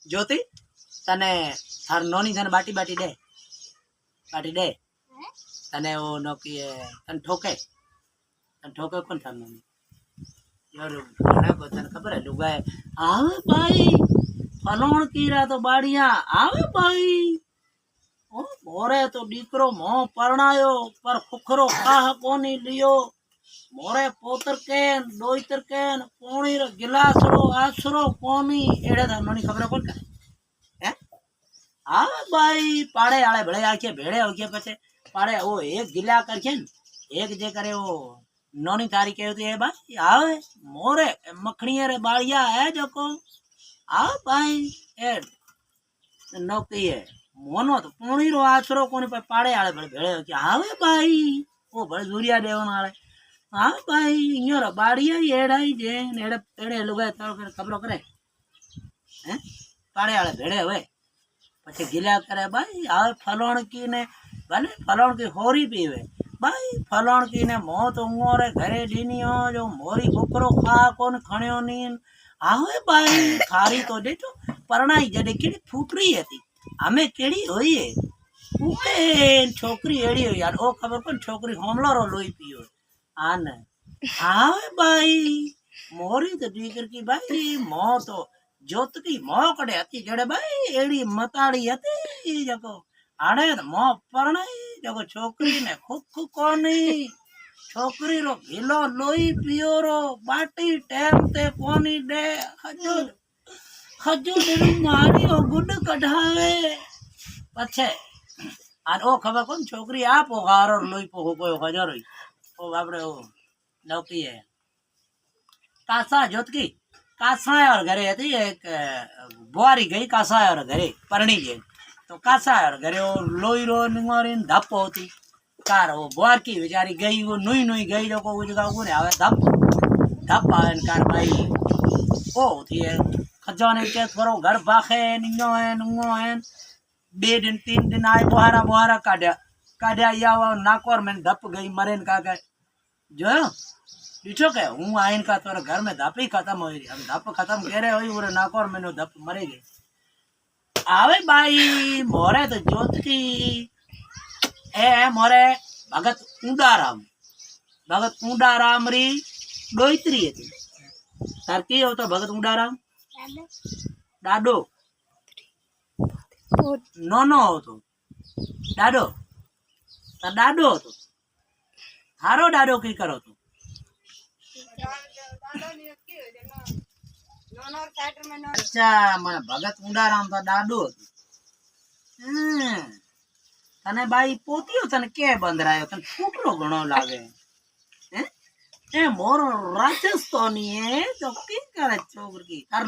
ज्योति तने थार नोनी धन बाटी दे तने वो नौकी तन ठोके कौन थार नोनी यार घणा को तने खबर है लुगाए आवे भाई फलोण कीरा तो बाड़िया आवे भाई ओ मोरे तो दीकरो मोह परणायो पर खुखरो काह कोनी लियो मोरे पोतर केन डोईतर केन कोणी रो गिलासड़ो आसरो कोनी एड़े था नोनी खबर कोन का हैं आ भाई पाड़े आले भले आके भेड़े हो गए पछे पाड़े वो एक गिला करके एक जे करे वो नोनी तारी कहती है भाई आवे मोरे मखणी रे बाड़िया है जको आ भाई ए नौकी है मोनो तो पोणी रो आसरो कोनी पर पाड़े आले भले भेड़े हो के आवे भाई वो भले दूरिया देवन आले हाँ भाई इन्यों बाड़िया एड़ा ही जे एड़े एड़े लुगाए तारो के खबर करे हैं पाड़े आले भेड़े हुए पछे गिला करे भाई आ फलोण की ने भले फलोण की होरी पीवे भाई फलोण की ने मोह तो उरे घरे दीनियो जो मोरी कुकरो खा कोन खण्यो नीन आवे भाई खारी तो देखो परणाई जडे केड़ी फूटरी हती हमें केड़ी होई है उके छोकरी एड़ी हो यार ओ खबर कोन छोकरी होमलो रो लोई पियो आन आवे भाई मोरी तो दीकर की भाई मोह तो जोत की मोह कड़े हती जड़े भाई एड़ी मताड़ी हती जको आड़े मोह परणाई जको छोकरी ने खुख कोनी छोकरी रो गिलो लोई पियो रो बाटी टाइम ते कोनी दे खजूर मारी ओ गुड कढावे पछे आन ओ खबर कोन छोकरी आप ओ हारो लोई पो कोयो हजारो ओ आपड़े ओ नौकी है कासा जोत की कासा और घरे थी एक बुआरी गई कासा और घरे परणी जे तो कासा और घरे वो लोई रो निंगोरिन धप होती कार वो बुआर की बेचारी गई वो नुई गई जो को जगह वो आवे धप आन कार भाई ओ थी है खजाने के थोरो घर बाखे निंगो है 2 दिन 3 दिन आए बुहारा काढ़िया या वो नाकोर में धप गई मरेन का गए जो ॾिठो के हूँ आइन का तोर घर में धप ही खत्म हो रही अब धप खत्म करे हुई उरे नाकोर में धप मरे गए आवे भाई मोरे तो जोत की ए मोरे भगत ऊंडाराम री डोईतरी थी तार की हो तो भगत ऊंडाराम डाडो नो हो तो डाडो हो तो थारो डाडो की करो तो अच्छा मन भगत ऊंडाराम तो डाडो तने भाई पोतियो तने के बंधरायो तने फूटरो घणो लागे हैं ए मोरो राजस्थानी है तो की करे छोकर की थार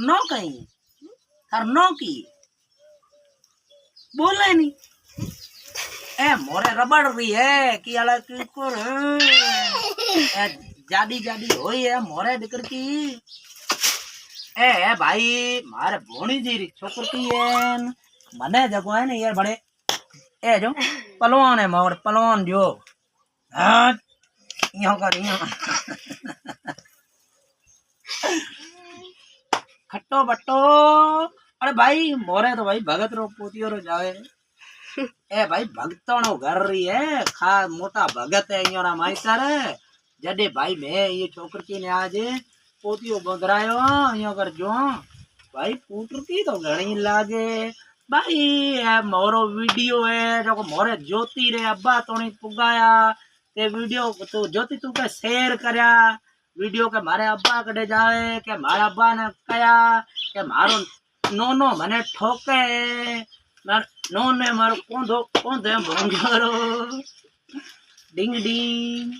नो की बोले नहीं ए मोरे रबड़ रही है कि अलग की को जाडी होई है मोरे दिकर की ए भाई मारे भोणी जी छोकर की है मने जगो है ना यार बड़े ए जो पलवान है मोर पलवान जो हां यो कर यो खट्टो बट्टो अरे भाई मोरे तो भाई भगत रो पोतियो रो जावे ए भाई भगतों घर रही है खा मोटा भगत है योरा माइतर जडे भाई मैं ये छोकर की ने आज पोतियो बंधरायो यो कर जो भाई पुत्र की तो घणी लागे भाई ए मोरो वीडियो है जो मोरे ज्योति रे अब्बा तोणी पुगाया ते वीडियो तो ज्योति तू के शेयर करया वीडियो के मारे अब्बा कड़े जावे के मारा अब्बा ने कया के मारो नो मने ठोके नो ने मारो कोंधो भंगारो डिंग डिंग